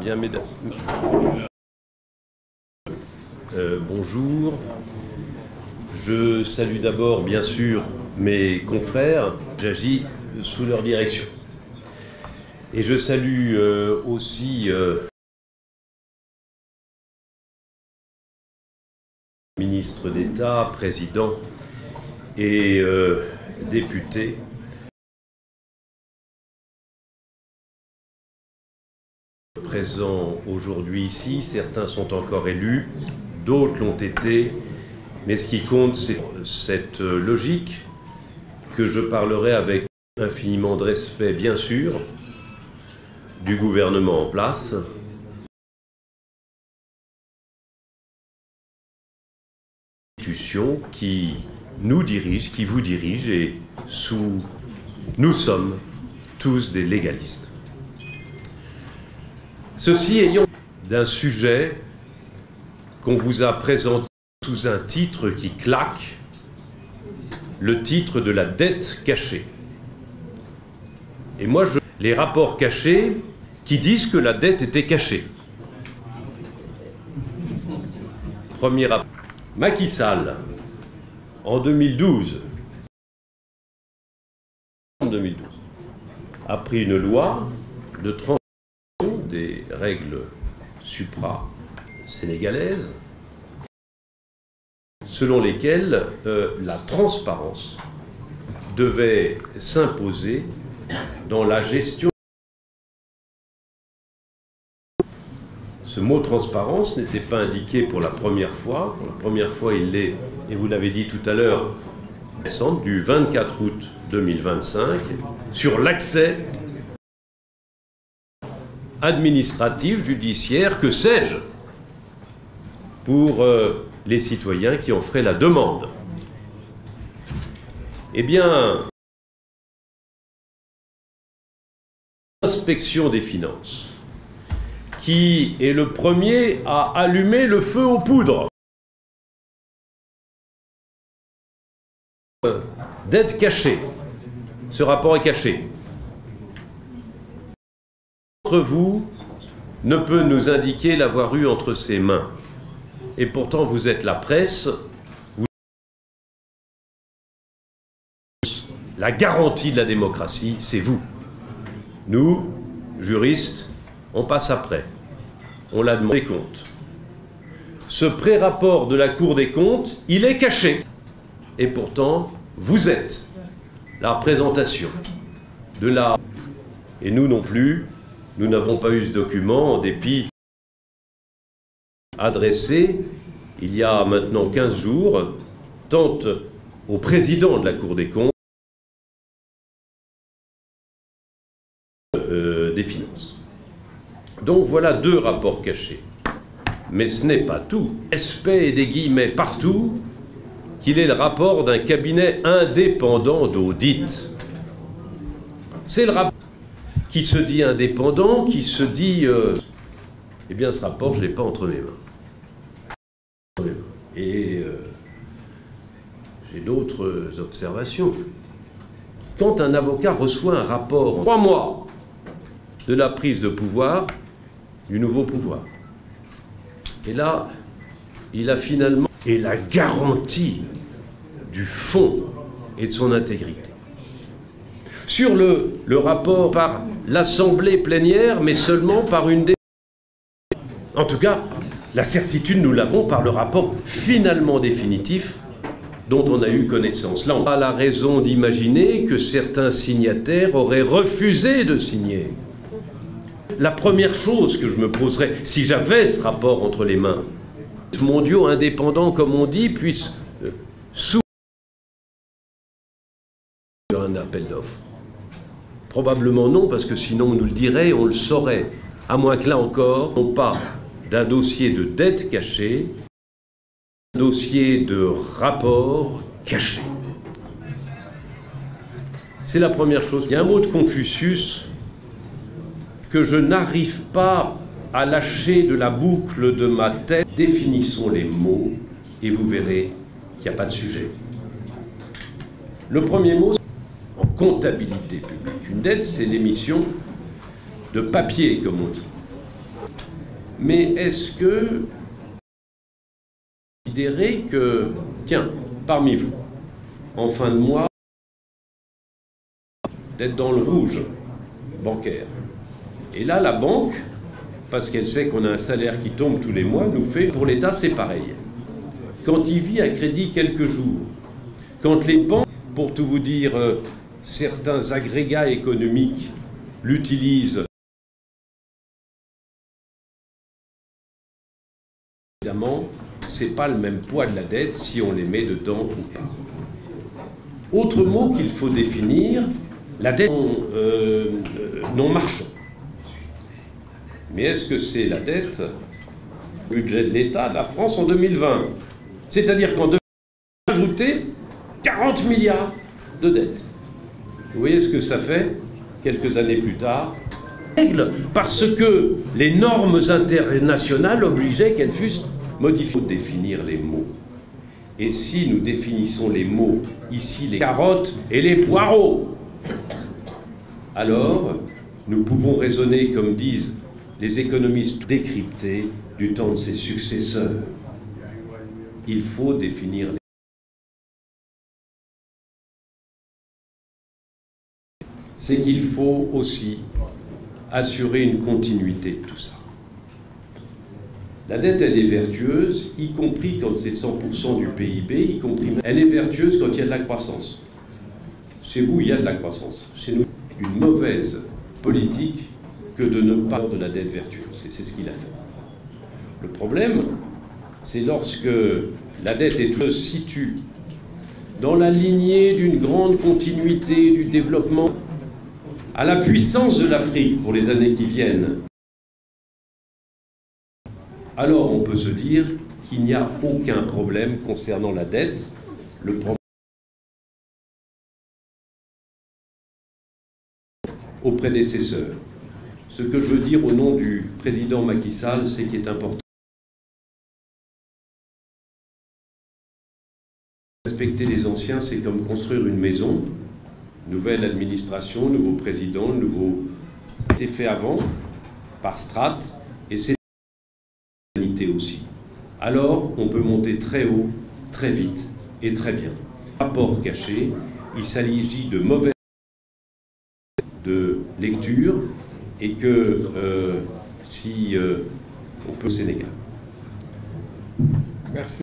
Bien, mesdames. Bonjour. Je salue d'abord, bien sûr, mes confrères. J'agis sous leur direction. Et je salue aussi ministre d'État, président et députés. Présents aujourd'hui ici, certains sont encore élus, d'autres l'ont été, mais ce qui compte, c'est cette logique que je parlerai avec infiniment de respect, bien sûr, du gouvernement en place, institution qui nous dirige, qui vous dirige, et nous sommes tous des légalistes. Ceci ayant d'un sujet qu'on vous a présenté sous un titre qui claque, le titre de la dette cachée. Et moi, les rapports cachés qui disent que la dette était cachée. Premier rapport. Macky Sall, en 2012, a pris une loi de transformation des règles supra-sénégalaises, selon lesquelles la transparence devait s'imposer dans la gestion. Ce mot transparence n'était pas indiqué pour la première fois. Pour la première fois, il l'est, et vous l'avez dit tout à l'heure, du 24 août 2025, sur l'accès administratif, judiciaire, que sais-je, pour les citoyens qui en feraient la demande. Eh bien, l'inspection des finances, qui est le premier à allumer le feu aux poudres. Dette cachée. Ce rapport est caché. D'entre vous ne peut nous indiquer l'avoir eu entre ses mains. Et pourtant, vous êtes la presse. La garantie de la démocratie, c'est vous. Nous, juristes, on passe après. On l'a demandé des comptes. Ce pré-rapport de la Cour des comptes, il est caché. Et pourtant, vous êtes la représentation de la... Et nous non plus, nous n'avons pas eu ce document en dépit adressé il y a maintenant 15 jours, tant au président de la Cour des comptes des finances. Donc voilà deux rapports cachés. Mais ce n'est pas tout. Respect et des guillemets partout, qu'il est le rapport d'un cabinet indépendant d'audit. C'est le rapport qui se dit indépendant, qui se dit... Eh bien, ce rapport, je ne l'ai pas entre mes mains. Et j'ai d'autres observations. Quand un avocat reçoit un rapport en 3 mois de la prise de pouvoir, du nouveau pouvoir, et là, il a finalement... Et la garantie du fond et de son intégrité. Sur le rapport par l'Assemblée plénière, mais seulement par une des... En tout cas, la certitude, nous l'avons par le rapport finalement définitif dont on a eu connaissance. Là, on a la raison d'imaginer que certains signataires auraient refusé de signer. La première chose que je me poserais, si j'avais ce rapport entre les mains, mondiaux indépendants, comme on dit, puissent sous un appel d'offres. Probablement non, parce que sinon on nous le dirait, on le saurait. À moins que là encore, on parle d'un dossier de dette cachée, un dossier de rapport caché. C'est la première chose. Il y a un mot de Confucius que je n'arrive pas à lâcher de la boucle de ma tête. Définissons les mots et vous verrez qu'il n'y a pas de sujet. Le premier mot, en comptabilité publique. Une dette, c'est l'émission de papier, comme on dit. Mais est-ce que considérez que, tiens, parmi vous, en fin de mois, d'être dans le rouge bancaire. Et là, la banque, parce qu'elle sait qu'on a un salaire qui tombe tous les mois, nous fait, pour l'État, c'est pareil. Quand il vit à crédit quelques jours, quand les banques, pour tout vous dire, certains agrégats économiques l'utilisent, évidemment, c'est pas le même poids de la dette si on les met dedans ou pas. Autre mot qu'il faut définir, la dette non marchand. Mais est-ce que c'est la dette du budget de l'État de la France en 2020? C'est-à-dire qu'en 2020, on a ajouté 40 milliards de dettes. Vous voyez ce que ça fait quelques années plus tard? Parce que les normes internationales obligeaient qu'elles fussent modifiées. Il faut définir les mots. Et si nous définissons les mots, ici les carottes et les poireaux, alors nous pouvons raisonner, comme disent les économistes décryptés, du temps de ses successeurs. Il faut définir les mots. C'est qu'il faut aussi assurer une continuité de tout ça. La dette, elle est vertueuse, y compris quand c'est 100% du PIB, y compris... Elle est vertueuse quand il y a de la croissance. Chez vous, il y a de la croissance. Chez nous, une mauvaise politique que de ne pas avoir de la dette vertueuse. Et c'est ce qu'il a fait. Le problème, c'est lorsque la dette se situe dans la lignée d'une grande continuité du développement à la puissance de l'Afrique pour les années qui viennent. Alors on peut se dire qu'il n'y a aucun problème concernant la dette. Le problème aux prédécesseurs. Ce que je veux dire au nom du président Macky Sall, c'est qu'il est important. Respecter les anciens, c'est comme construire une maison. Nouvelle administration, nouveau président, nouveau... Ça a été fait avant, par strates, et c'est aussi. Alors, on peut monter très haut, très vite et très bien. Rapport caché, il s'agit de mauvaise de lecture et que si on peut au Sénégal. Merci.